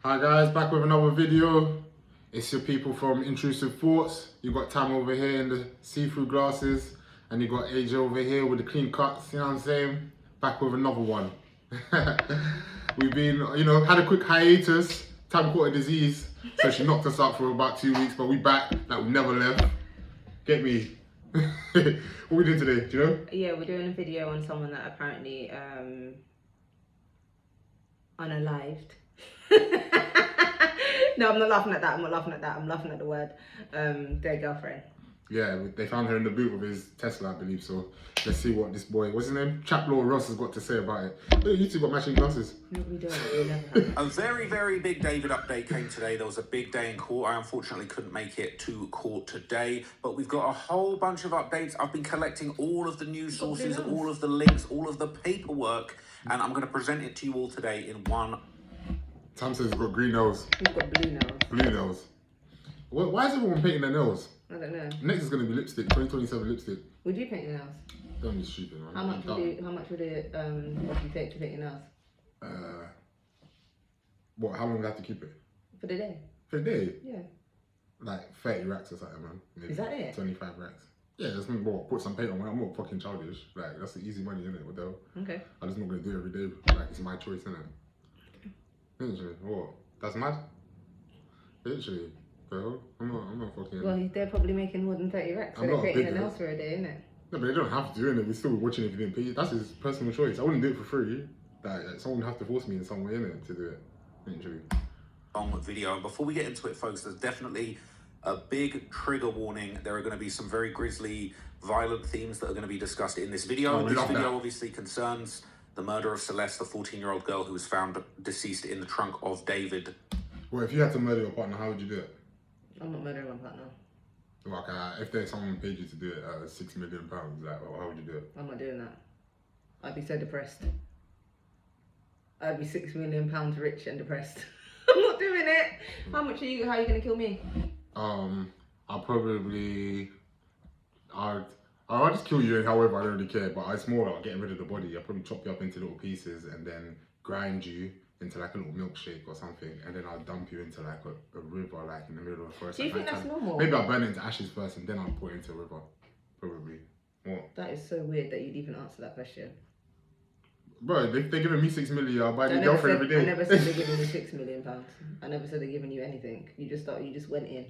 Hi guys, back with another video. It's your people from Intrusive Thoughts. You got Tam over here in the see-through glasses, and you got AJ over here with the clean cuts, you know what I'm saying? Back with another one. We've been, had a quick hiatus. Tam caught a disease, so she knocked us up for about 2 weeks, but we back, like we never left. Get me. What we doing today, do you know? Yeah, we're doing a video on someone that apparently unalived. No, I'm not laughing at that. I'm laughing at the word. Their girlfriend. Yeah, they found her in the boot of his Tesla, I believe. So let's see what this boy, what's his name? Chaplaw Ross has got to say about it. Hey, you two got matching glasses. No, we don't. We never have. A very, very big David update came today. There was a big day in court. I unfortunately couldn't make it to court today, but we've got a whole bunch of updates. I've been collecting all of the news sources, all of the links, all of the paperwork, and I'm going to present it to you all today in one. Tam says he's got green nails. He's got blue nails. Blue nails. Why is everyone painting their nails? I don't know. Next is going to be lipstick, 2027 lipstick. Would you paint your nails? Don't be stupid, man. How much would it what you take to paint your nails? How long do I have to keep it? For the day? For a day? Yeah. Like 30 racks or something, man. Maybe is that it? 25 racks. Yeah, just put some paint on. I'm not fucking childish. Like, that's the easy money, innit? What the hell? Okay. I'm just not going to do it every day. Like, it's my choice, innit? Literally. What? That's mad? Literally. Bro, I'm not fucking... Well, they're probably making more than 30 racks, so they're painting their nails for a day, innit? No, but they don't have to, innit? We're still watching if you didn't pay. That's his personal choice. I wouldn't do it for free. Like someone would have to force me in some way, innit, to do it. Literally. Long video. And before we get into it, folks, there's definitely a big trigger warning. There are going to be some very grisly, violent themes that are going to be discussed in this video. This video obviously concerns the murder of Celeste, the 14-year-old girl who was found deceased in the trunk of David. Well, if you had to murder your partner, how would you do it? I'm not murdering my partner. Like, if there's someone paid you to do it at £6 million, like, how would you do it? I'm not doing that. I'd be so depressed. I'd be £6 million rich and depressed. I'm not doing it. How are you gonna kill me? I'll just kill you however, I don't really care, but it's more like getting rid of the body. I'll probably chop you up into little pieces and then grind you into like a little milkshake or something, and then I'll dump you into like a river, like in the middle of the forest. Do you think that's normal? Maybe I'll burn it into ashes first and then I'll put it into a river. Probably. What? That is so weird that you'd even answer that question. Bro, they're giving me 6 million, I'll buy your girlfriend every day. I never said they're giving you £6 million. I never said they're giving you anything. You just went in.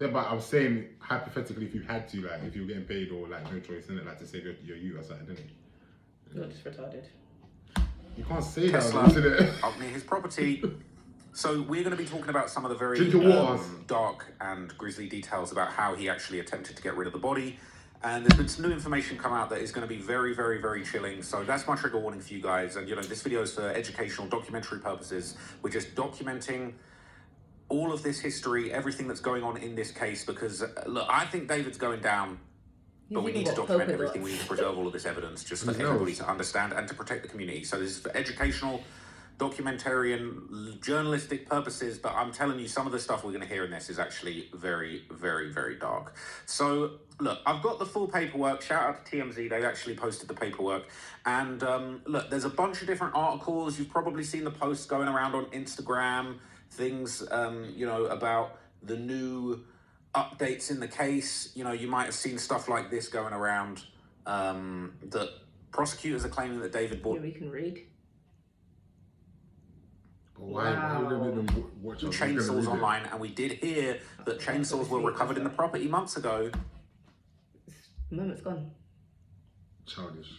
Yeah, but I'm saying hypothetically, if you had to, like, if you were getting paid or like no choice in it, like to save your you or something, didn't it? You're just retarded. You can't say Tesla, that, up near his property. So we're going to be talking about some of the very dark and grisly details about how he actually attempted to get rid of the body. And there's been some new information come out that is going to be very, very, very chilling. So that's my trigger warning for you guys. And, this video is for educational, documentary purposes. We're just documenting all of this history, everything that's going on in this case, because, look, I think David's going down. But we need to document everything. We need to preserve all of this evidence just for everybody to understand and to protect the community. So this is for educational, documentarian, journalistic purposes. But I'm telling you, some of the stuff we're going to hear in this is actually very, very, very dark. So, look, I've got the full paperwork. Shout out to TMZ. They actually posted the paperwork. And, look, there's a bunch of different articles. You've probably seen the posts going around on Instagram, things, about the new updates in the case. You might have seen stuff like this going around, that prosecutors are claiming that David bought... We can read. Why would they make them watch chainsaws online, and we did hear that chainsaws were recovered in the property months ago. The moment's gone. Childish.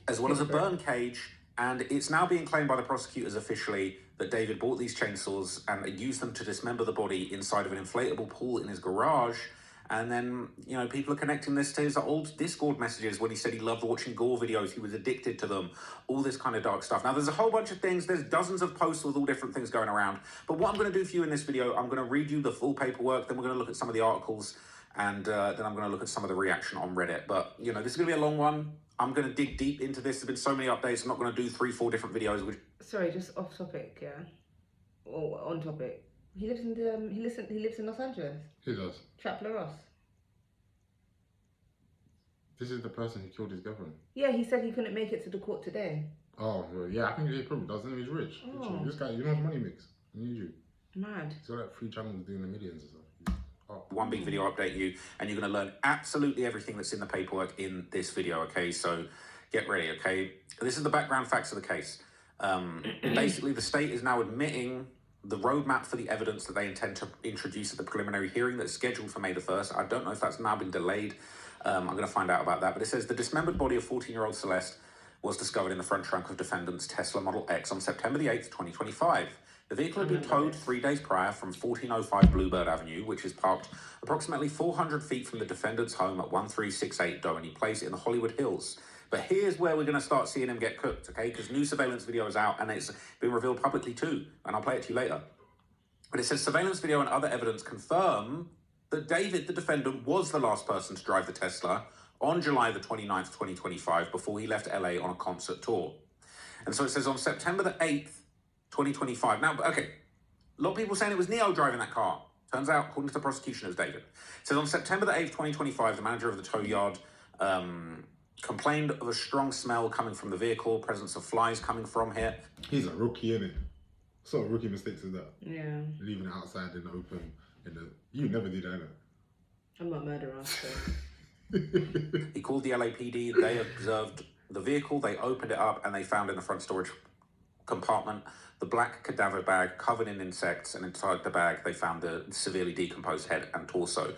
As well as a burn cage, and it's now being claimed by the prosecutors officially that David bought these chainsaws and used them to dismember the body inside of an inflatable pool in his garage. And then, people are connecting this to his old Discord messages when he said he loved watching gore videos, he was addicted to them, all this kind of dark stuff. Now, there's a whole bunch of things. There's dozens of posts with all different things going around. But what I'm going to do for you in this video, I'm going to read you the full paperwork, then we're going to look at some of the articles, and then I'm going to look at some of the reaction on Reddit. But, this is going to be a long one. I'm going to dig deep into this. There's been so many updates. I'm not going to do 3-4 different videos. Sorry, just off topic, yeah? Or on topic. He lives in Los Angeles. Who does? Chaplaw Ross. This is the person who killed his girlfriend. Yeah, he said he couldn't make it to the court today. Oh, well, yeah, I think he probably doesn't. He's rich. Oh. This guy, you know how much money he makes? I need you. Mad. He's got like 3 channels doing the millions and stuff. One big video update you, and you're going to learn absolutely everything that's in the paperwork in this video, okay? So get ready, okay? This is the background facts of the case. Basically, the state is now admitting the roadmap for the evidence that they intend to introduce at the preliminary hearing that's scheduled for May the 1st. I don't know if that's now been delayed. I'm going to find out about that. But it says the dismembered body of 14-year-old Celeste was discovered in the front trunk of defendant's Tesla Model X on September the 8th, 2025. The vehicle had been towed 3 days prior from 1405 Bluebird Avenue, which is parked approximately 400 feet from the defendant's home at 1368 Doheny Place in the Hollywood Hills. But here's where we're going to start seeing him get cooked, okay? Because new surveillance video is out, and it's been revealed publicly too, and I'll play it to you later. But it says surveillance video and other evidence confirm that David, the defendant, was the last person to drive the Tesla on July the 29th, 2025, before he left LA on a concert tour. And so it says on September the 8th, 2025. Now, okay, a lot of people saying it was Neo driving that car. Turns out, according to the prosecution, it was David. It says on September the 8th, 2025, the manager of the tow yard complained of a strong smell coming from the vehicle, presence of flies coming from here. He's a rookie, isn't it? What sort of rookie mistakes is that? Yeah. Leaving it outside in the open. You never do that, innit? I'm not a murderer, so. He called the LAPD. They observed the vehicle. They opened it up and they found in the front storage compartment the black cadaver bag covered in insects, and inside the bag they found the severely decomposed head and torso.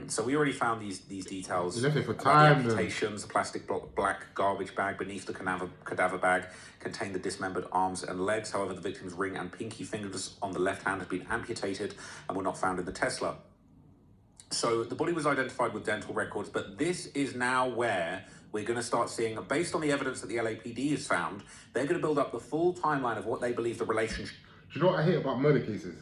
So we already found these details. You left it for time. The amputations, the plastic black garbage bag beneath the cadaver bag contained the dismembered arms and legs. However, the victim's ring and pinky fingers on the left hand had been amputated and were not found in the Tesla. So the body was identified with dental records, but this is now where we're going to start seeing, based on the evidence that the LAPD has found, they're going to build up the full timeline of what they believe the relationship. Do you know what I hate about murder cases?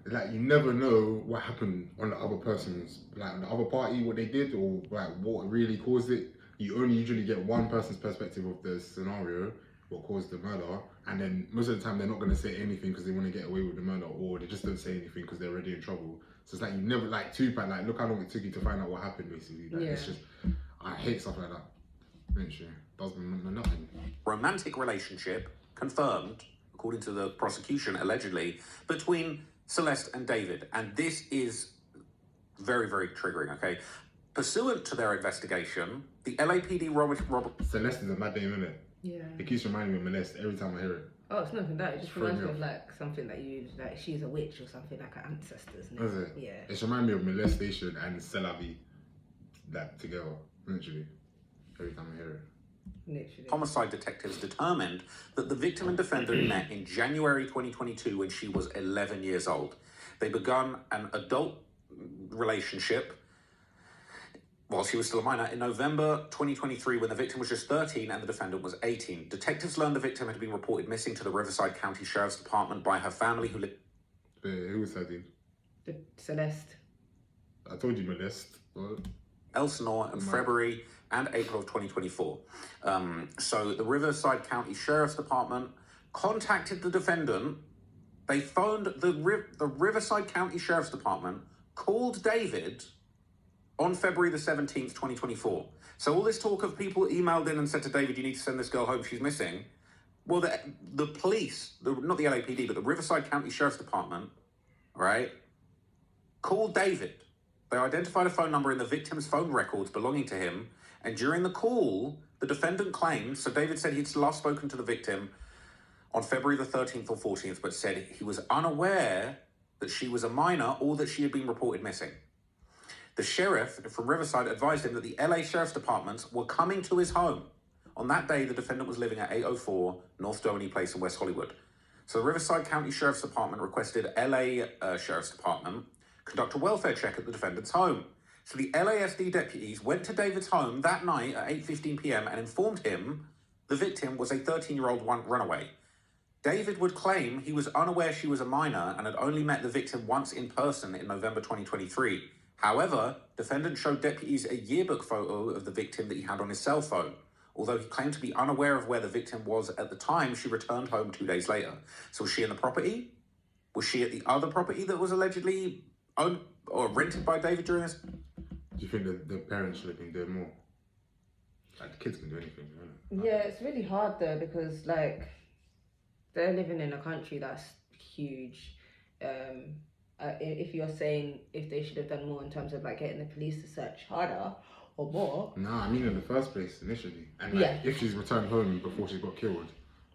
Like, you never know what happened on the other person's, like the other party, what they did, or like what really caused it. You only usually get one person's perspective of the scenario, what caused the murder, and then most of the time they're not going to say anything because they want to get away with the murder, or they just don't say anything because they're already in trouble. So it's like you never, like Tupac, like look how long it took you to find out what happened, basically. Like, it's just, I hate stuff like that. Literally, doesn't nothing. Romantic relationship confirmed, according to the prosecution, allegedly, between Celeste and David. And this is very, very triggering, okay? Pursuant to their investigation, the LAPD Robert... Celeste is a mad name, isn't it? Yeah. It keeps reminding me of Molest every time I hear it. Oh, it's nothing that. It just reminds me of like something that you, like she's a witch or something, like her ancestors. Is it? Yeah. It reminds me of molestation and Celavi, like together, literally. Every time I hear it. Literally. Homicide detectives determined that the victim and defendant met in January 2022 when she was 11 years old. They begun an adult relationship while she was still a minor in November 2023 when the victim was just 13 and the defendant was 18. Detectives learned the victim had been reported missing to the Riverside County Sheriff's Department by her family who lived... Who was 13? The Celeste. I told you Molest. Elsinore in February and April of 2024. So the Riverside County Sheriff's Department contacted the defendant. They phoned the Riverside County Sheriff's Department, called David on February the 17th, 2024. So all this talk of people emailed in and said to David, you need to send this girl home, she's missing. Well, the police, not the LAPD, but the Riverside County Sheriff's Department, right, called David. They identified a phone number in the victim's phone records belonging to him, and during the call, the defendant claimed, so David said he'd last spoken to the victim on February the 13th or 14th, but said he was unaware that she was a minor or that she had been reported missing. The sheriff from Riverside advised him that the LA Sheriff's Department were coming to his home. On that day, the defendant was living at 804 North Doheny Place in West Hollywood. So the Riverside County Sheriff's Department requested LA Sheriff's Department conduct a welfare check at the defendant's home. So the LASD deputies went to David's home that night at 8:15 p.m. and informed him the victim was a 13-year-old runaway. David would claim he was unaware she was a minor and had only met the victim once in person in November 2023. However, defendant showed deputies a yearbook photo of the victim that he had on his cell phone. Although he claimed to be unaware of where the victim was at the time, she returned home 2 days later. So was she in the property? Was she at the other property that was allegedly owned or rented by David during this? Do you think that the parents should have been doing more? Like, the kids can do anything, Yeah, it's really hard though, because like they're living in a country that's huge. If you're saying if they should have done more in terms of like getting the police to search harder or more. Nah, I mean in the first place initially, and like if she's returned home before she got killed,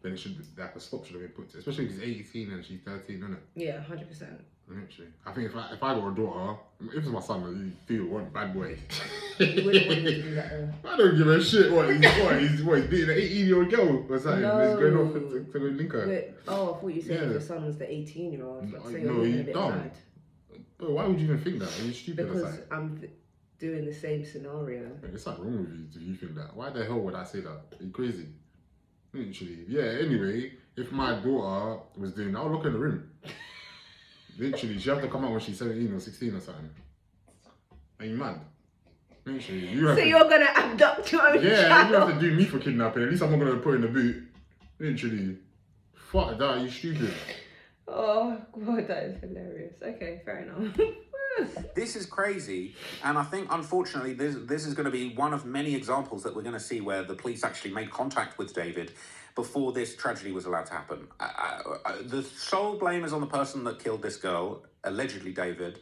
then it should like a stop should have been put to, especially if she's 18 and she's 13, isn't it? Yeah, 100%. Literally, I think if I got a daughter, if it's my son, you feel one bad boy. You wouldn't want him to do that though. I don't give a shit what he's beating an 18-year-old girl or something. No. He's going off to go link her. Wait, I thought you said your son was the 18-year-old. So you're no, a he's bit dumb. mad. Bro, why would you even think that? Are you stupid? Because I'm doing the same scenario. It's like wrong with you. Do you think that? Why the hell would I say that? Are you crazy? Literally. Yeah. Anyway, if my daughter was doing that, I'll lock her in the room. Literally, she have to come out when she's 17 or 16 or something. Are you mad? Literally, you're gonna abduct your own child? Yeah, you have to do me for kidnapping. At least I'm not gonna put her in the boot. Literally. Fuck that, you stupid. Oh god, that is hilarious. Okay, fair enough. This is crazy, and I think unfortunately this is going to be one of many examples that we're going to see where the police actually made contact with David before this tragedy was allowed to happen. The sole blame is on the person that killed this girl, allegedly David,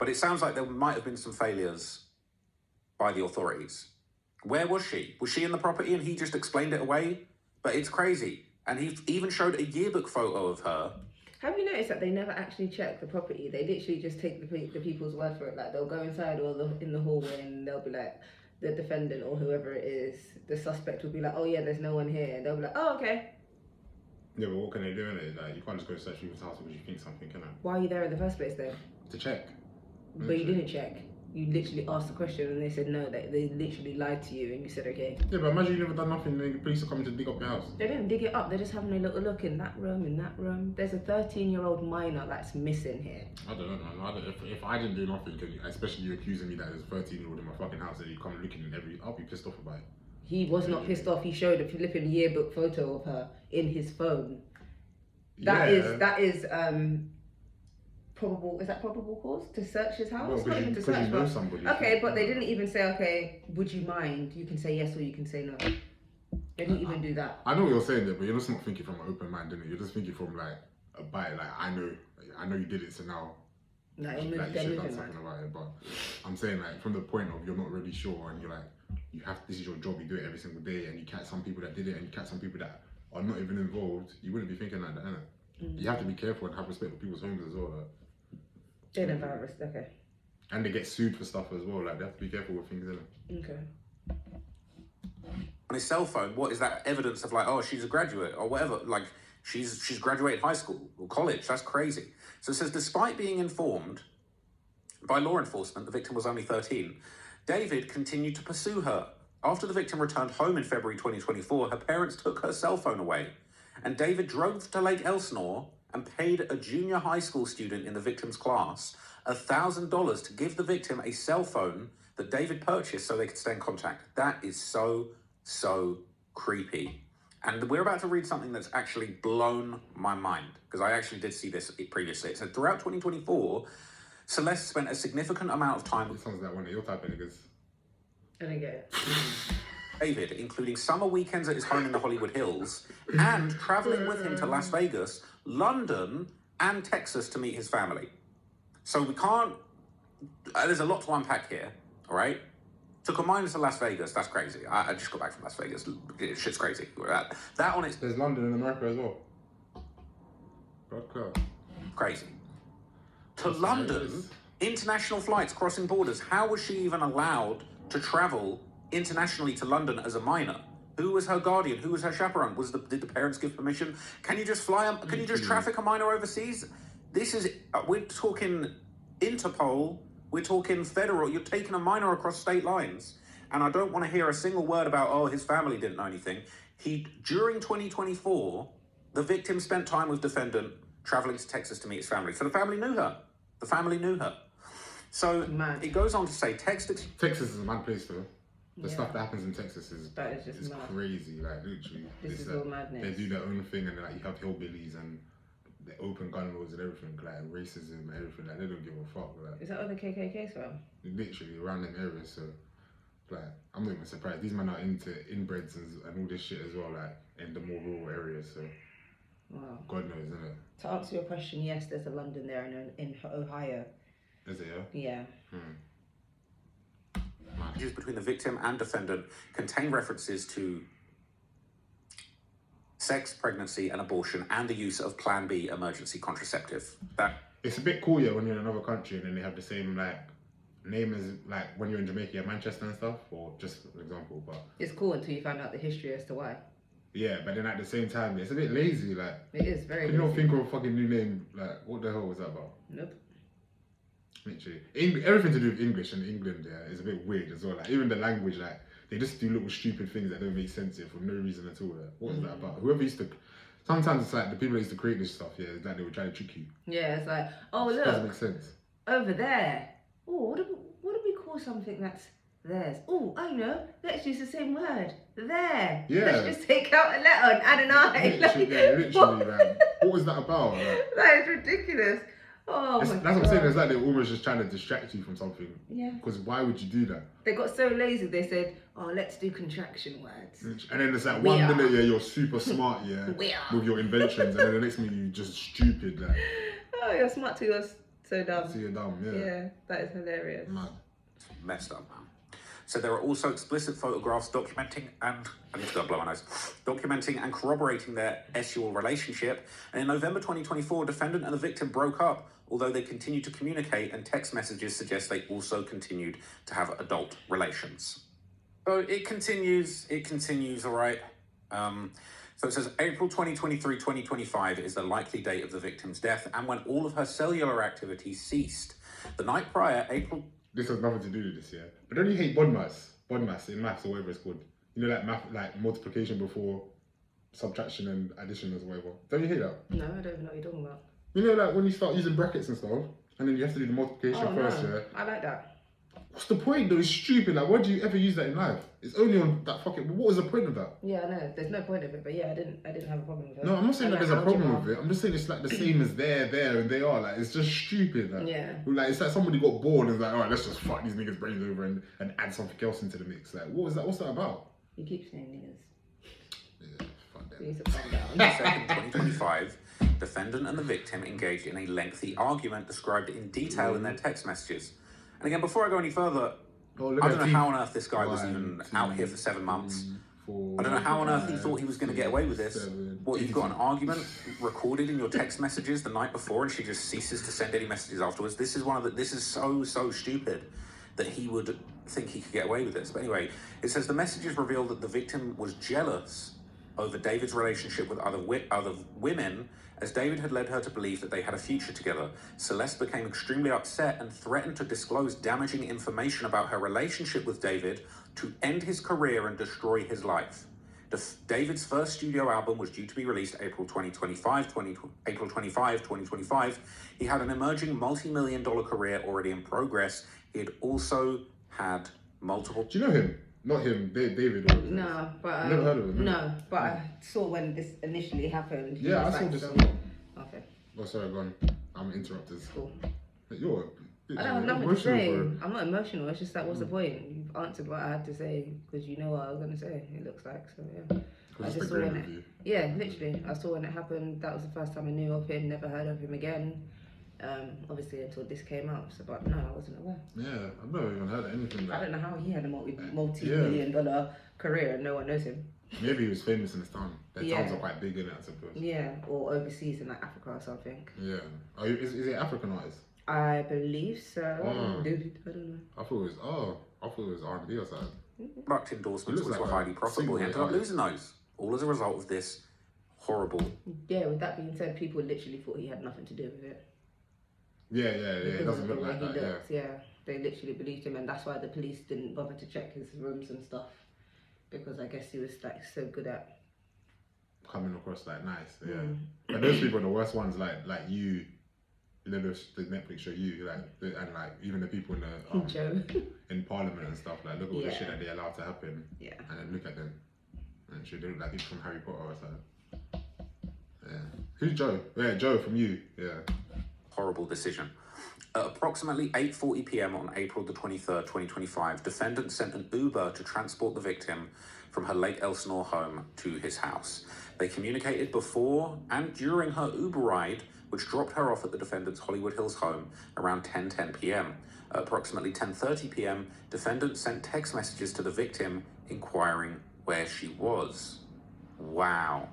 but it sounds like there might have been some failures by the authorities. Where was she? Was she in the property and he just explained it away? But it's crazy, and he even showed a yearbook photo of her. Have you noticed that they never actually check the property? They literally just take the people's word for it. Like, they'll go inside or in the hallway and they'll be like, the defendant or whoever it is, the suspect will be like, oh yeah, there's no one here. And they'll be like, oh, okay. Yeah, but what can they do in it? Like, you can't just go search people's house because you think something, can I? Why are you there in the first place then? To check. But you didn't check. You literally asked the question and they said no. They literally lied to you and you said okay. Yeah, but imagine you never done nothing and the police are coming to dig up your house. They didn't dig it up. They're just having a little look in that room, There's a 13-year-old minor that's missing here. I don't know, man. If I didn't do nothing, especially you accusing me that there's a 13-year-old in my fucking house and you come looking in I'll be pissed off about it. He was not pissed off. He showed a flipping yearbook photo of her in his phone. That is probable. Is that probable cause to search his house? Well, not even to search. You know somebody. Okay, but they didn't even say, okay, would you mind? You can say yes or you can say no. They didn't even do that. I know what you're saying there, but you're just not thinking from an open mind, innit? You're just thinking from like a bite. Like I know you did it, so now No, you should have done something about it. But I'm saying like from the point of you're not really sure and you're like this is your job. You do it every single day, and you catch some people that did it, and you catch some people that are not even involved. You wouldn't be thinking like that, innit? You have to be careful and have respect for people's homes as well. Like. They don't have respect, okay. And they get sued for stuff as well. Like they have to be careful with things, innit? Okay. On his cell phone, what is that evidence of like, oh, she's a graduate or whatever? Like she's graduated high school or college. That's crazy. So it says, despite being informed by law enforcement, the victim was only 13. David continued to pursue her. After the victim returned home in February 2024, her parents took her cell phone away, and David drove to Lake Elsinore and paid a junior high school student in the victim's class $1,000 to give the victim a cell phone that David purchased so they could stay in contact. That is so creepy. And we're about to read something that's actually blown my mind, because I actually did see this previously. It said, throughout 2024, Celeste spent a significant amount of time with... It sounds like one of your type of niggas. I didn't get it. David, including summer weekends at his home in the Hollywood Hills, and travelling with him to Las Vegas, London, and Texas to meet his family. So we can't... there's a lot to unpack here, all right? Took a minor to Las Vegas, that's crazy. I just got back from Las Vegas. Shit's crazy. That on its... There's London in America as well. Okay. Crazy. To London, international flights crossing borders. How was she even allowed to travel internationally to London as a minor? Who was her guardian? Who was her chaperone? Did the parents give permission? Can you just fly? Can you just traffic a minor overseas? This is... we're talking Interpol. We're talking federal. You're taking a minor across state lines. And I don't want to hear a single word about, oh, his family didn't know anything. During 2024, the victim spent time with defendant traveling to Texas to meet his family. So the family knew her. The family knew her. So it goes on to say, Texas is a mad place though. The stuff that happens in Texas is crazy. Like literally, this is all madness. They do their own thing, and like you have hillbillies and the open gun laws and everything, like racism and everything. Like they don't give a fuck. Like, is that where the KKK's from? Literally around them areas. So Like, I'm not even surprised. These men are into inbreds and all this shit as well, like in the more rural areas. So, Wow. God knows, isn't it? To answer your question, yes, there's a London there in Ohio. Is it? Yeah. Messages between the victim and defendant contain references to sex, pregnancy, and abortion, and the use of Plan B emergency contraceptive. It's a bit cool, yeah, when you're in another country and then they have the same like name as like when you're in Jamaica, yeah, Manchester and stuff, or just for example. But it's cool until you find out the history as to why. Yeah, but then at the same time, it's a bit lazy. Like, it is very. Can you not think of a fucking new name? Like, what the hell was that about? Nope. Literally, everything to do with English and England, yeah, is a bit weird as well. Like, even the language, like, they just do little stupid things that don't make sense here for no reason at all. Like, what is that about? Whoever used to, sometimes it's like the people that used to create this stuff, yeah, it's like they were trying to trick you. Yeah, it's like, oh look, doesn't make sense. Over there. Oh, what do we call something that's theirs? Oh, I know. Let's use the same word. There. Yeah. Let's just take out a letter and add an I. Literally, man. What was that about? Like, that is ridiculous. Oh my God. That's what I'm saying. It's like they're almost just trying to distract you from something. Yeah. Because why would you do that? They got so lazy. They said, "Oh, let's do contraction words." And then it's like one minute, yeah, you're super smart, yeah, with your inventions, and then the next minute you're just stupid. Like, oh, you're smart till you're so dumb. So you're dumb, yeah. Yeah, that is hilarious. Mad. Messed up, man. So there are also explicit photographs documenting and corroborating their sexual relationship. And in November 2024, defendant and the victim broke up, although they continued to communicate, and text messages suggest they also continued to have adult relations. So it continues, all right. So it says April 2023, 2025 is the likely date of the victim's death and when all of her cellular activity ceased. The night prior, April... This has nothing to do with this, yeah. But don't you hate BODMAS in maths or whatever it's called? You know, like math, like multiplication before subtraction and addition or whatever. Don't you hate that? No, I don't know what you're talking about. You know, like when you start using brackets and stuff, and then you have to do the multiplication first, yeah? I like that. What's the point though? It's stupid. Like, why do you ever use that in life? It's only on that fucking... What was the point of that? Yeah, I know. There's no point of it, but yeah, I didn't have a problem with it. No, I'm not saying that there's a problem with it. I'm just saying it's like the same as there, and they are. Like, it's just stupid. Like, yeah. Like, it's like somebody got bored and was like, all right, let's just fuck these niggas' brains over and add something else into the mix. Like, what was that? What's that about? You keep saying niggas. Yeah, fuck that. You need to calm down. On 2nd, 2025, defendant and the victim engaged in a lengthy argument described in detail in their text messages. And again, before I go any further, I don't know how on earth this guy was even out here for 7 months. I don't know how on earth he thought he was going to get away with this. What, you've got an argument recorded in your text messages the night before and she just ceases to send any messages afterwards? This is so stupid that he would think he could get away with this. But anyway, it says the messages reveal that the victim was jealous over David's relationship with other women, as David had led her to believe that they had a future together. Celeste became extremely upset and threatened to disclose damaging information about her relationship with David to end his career and destroy his life. David's first studio album was due to be released April 25, 2025. He had an emerging multi-million-dollar career already in progress. He had also had multiple... Do you know him? Not him, David. No, but never heard of him. No, but I saw when this initially happened. Yeah, I saw this. Okay. Oh, sorry, go on. I'm interrupted. Cool. I don't have nothing to say. I'm not emotional. It's just that what's the point? You've answered what I had to say because you know what I was gonna say. It looks like so. Yeah. I just saw when it. Yeah, literally. I saw when it happened. That was the first time I knew of him. Never heard of him again. Obviously until this came out. So, but no, I wasn't aware. Yeah, I've never even heard of anything. I don't know how he had a multi-million-dollar career and no one knows him. Maybe he was famous in his town. Their towns are quite big in it, I suppose. Yeah, or overseas in like Africa or something. Yeah. Is it African artist? I believe so. Oh. I don't know. I thought it was R&B or something. Product endorsements which were highly profitable. He ended up losing those, all as a result of this horrible... Yeah, with that being said, people literally thought he had nothing to do with it. Yeah. It doesn't look like that, yeah. They literally believed him, and that's why the police didn't bother to check his rooms and stuff. Because I guess he was like so good at... coming across like nice, yeah. But those people are the worst ones, like you... You know the Netflix show You, and like even the people in the Joe in Parliament and stuff, like look at all the shit that they allow to happen. Yeah. And then look at them. And should they look like people from Harry Potter or something. Yeah. Who's Joe? Yeah, Joe from You. Yeah. Horrible decision. At approximately 8:40 p.m. on April the 23rd, 2025, defendant sent an Uber to transport the victim from her Lake Elsinore home to his house. They communicated before and during her Uber ride, which dropped her off at the defendant's Hollywood Hills home around 10:10 p.m. At approximately 10:30 p.m., defendant sent text messages to the victim inquiring where she was. Wow.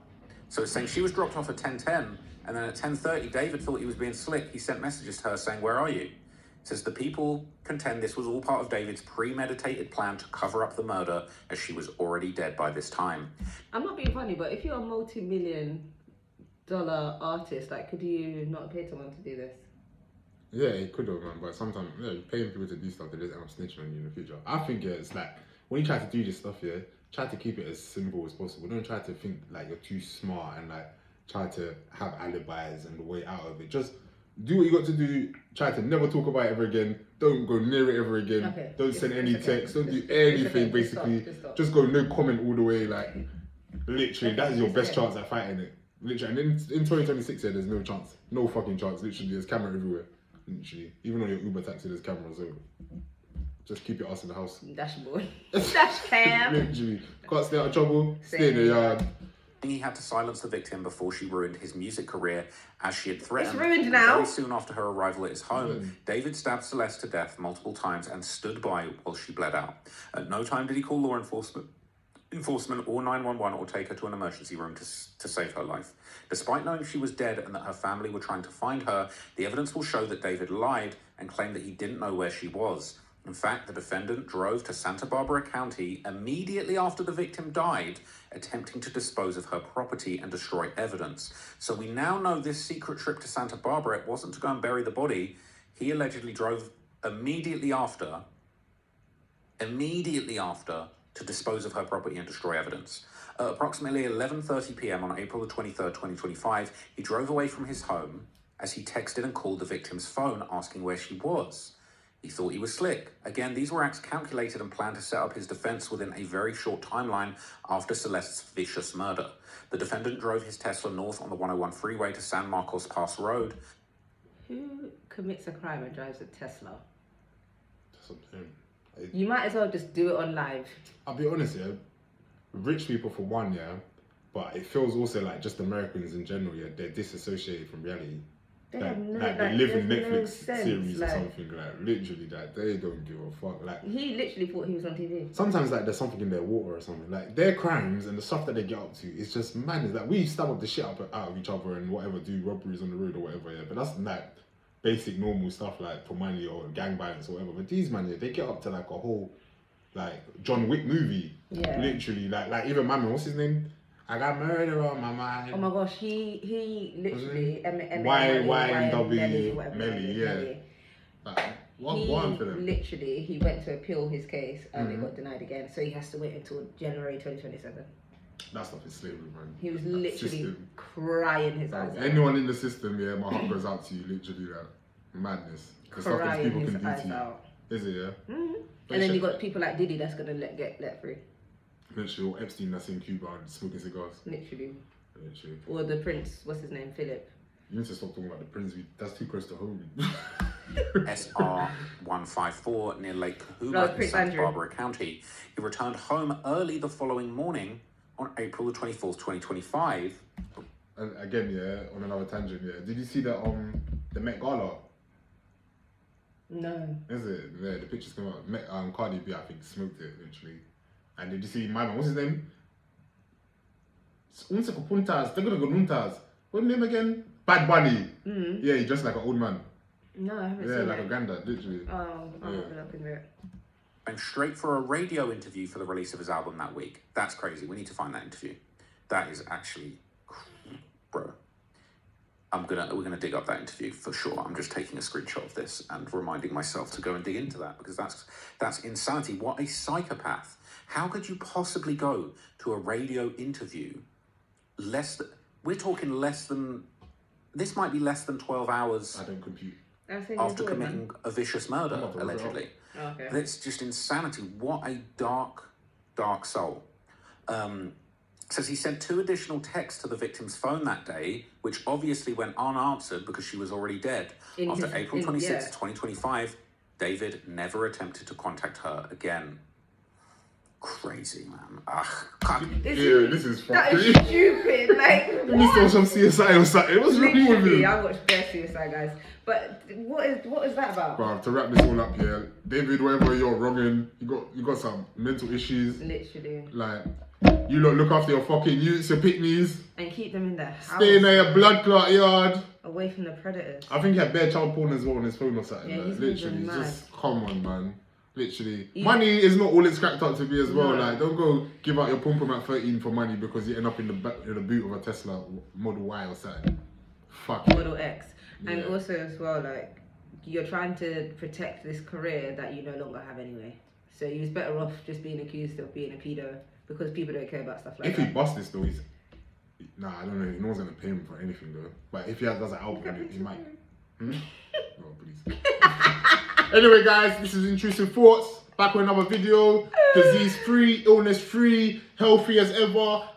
So it's saying she was dropped off at 10:10, and then at 10:30, David thought he was being slick. He sent messages to her saying, "Where are you?" It says the people contend this was all part of David's premeditated plan to cover up the murder, as she was already dead by this time. I'm not being funny, but if you're a multi-million-dollar artist, like, could you not pay someone to do this? Yeah, it could have, man. But sometimes, yeah, you're paying people to do stuff that just end up snitching on you in the future. I think, yeah, it's like, when you try to do this stuff, yeah, try to keep it as simple as possible. Don't try to think like you're too smart and like try to have alibis and the way out of it. Just do what you got to do. Try to never talk about it ever again. Don't go near it ever again. Okay. Don't send any text. Don't do anything, basically. Just go no comment all the way. Like, literally, that is your best chance at fighting it. Literally. And in 2026, yeah, there's no chance. No fucking chance. Literally, there's camera everywhere. Literally. Even on your Uber taxi, there's cameras. So just keep your ass in the house. Dashboard. Dash cam. Literally. Can't stay out of trouble. Stay in the yard. He had to silence the victim before she ruined his music career, as she had threatened. It's ruined now. Very soon after her arrival at his home, David stabbed Celeste to death multiple times and stood by while she bled out. At no time did he call law enforcement or 911 or take her to an emergency room to save her life. Despite knowing she was dead and that her family were trying to find her, the evidence will show that David lied and claimed that he didn't know where she was. In fact, the defendant drove to Santa Barbara County immediately after the victim died, attempting to dispose of her property and destroy evidence. So we now know this secret trip to Santa Barbara, it wasn't to go and bury the body. He allegedly drove immediately after to dispose of her property and destroy evidence. At approximately 11:30 p.m. on April the 23rd, 2025, he drove away from his home as he texted and called the victim's phone asking where she was. He thought he was slick. Again, these were acts calculated and planned to set up his defense within a very short timeline after Celeste's vicious murder. The defendant drove his Tesla north on the 101 freeway to San Marcos Pass Road. Who commits a crime and drives a Tesla? That's what I'm saying. You might as well just do it on live. I'll be honest, yeah. Rich people for one, yeah. But it feels also like just Americans in general, yeah. They're disassociated from reality. They live in Netflix series or something, like literally that they don't give a fuck. Like he literally thought he was on TV. Sometimes like there's something in their water or something. Like their crimes and the stuff that they get up to is just madness. Like we stab up the shit out of each other and whatever, do robberies on the road or whatever, yeah. But that's like basic normal stuff like for money or gang violence or whatever. But these man, yeah, they get up to like a whole like John Wick movie. Yeah. Literally, like even my man, what's his name? I got murder on my mind. Oh my gosh, he literally YNW Melly, yeah. One for them. Literally, he went to appeal his case and it got denied again, so he has to wait until January 2027. That stuff is slavery, man. He was literally crying his eyes out. Anyone in the system, yeah, my heart goes out to you, literally, that madness. The stuff that people can do to you. Is it, yeah? Mm-hmm. And then you got people like Diddy that's gonna get let free. Literally, or Epstein that's in Cuba and smoking cigars. Literally. Or the prince, what's his name, Philip. You need to stop talking about the prince. That's too close to home. SR 154 near Lake Kahuma in Santa Barbara County. He returned home early the following morning on April the 24th, 2025. And again, yeah, on another tangent, yeah. Did you see the Met Gala? No. Is it? Yeah, the pictures come out. Cardi B, I think, smoked it, literally. And did you see my man? What's his name? What's his name again? Bad Bunny. Mm-hmm. Yeah, he dressed like an old man. No, I haven't seen it. Yeah, like a granddad, literally. Oh, I'll have a look into it. And straight for a radio interview for the release of his album that week. That's crazy. We need to find that interview. That is actually, bro. We're gonna dig up that interview for sure. I'm just taking a screenshot of this and reminding myself to go and dig into that because that's insanity. What a psychopath. How could you possibly go to a radio interview this might be less than 12 hours I don't compute. After committing a vicious murder, allegedly. Oh, okay. That's just insanity. What a dark, dark soul. Says he sent 2 additional texts to the victim's phone that day, which obviously went unanswered because she was already dead. After April 26, 2025, David never attempted to contact her again. Crazy, man. This is fucking... That is stupid. Like, let me watch some CSI or something. What's wrong with you? I watched bare CSI, guys. But what is that about? Bro, to wrap this all up here, David, whatever you're wronging, you got some mental issues. Literally. Like, you look after your fucking youths, your picnies. And keep them in their house. Stay in your blood clot yard. Away from the predators. I think he had bare child porn as well on his phone or something. Yeah, like. he's Literally, just come on, man. Literally. Yeah. Money is not all it's cracked up to be as well. Like, don't go give out your pum pum at 13 for money because you end up in the boot of a Tesla Model Y or something. Fuck it. Model X. And also as well, like, you're trying to protect this career that you no longer have anyway. So he was better off just being accused of being a pedo because people don't care about stuff like that. If he busts this though, nah, I don't know. No one's gonna pay him for anything though. But if he does an album, he might. Oh, please. Anyway, guys, this is Intrusive Thoughts. Back with another video. Disease-free, illness-free, healthy as ever.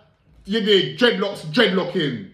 You did dreadlocks, dreadlocking.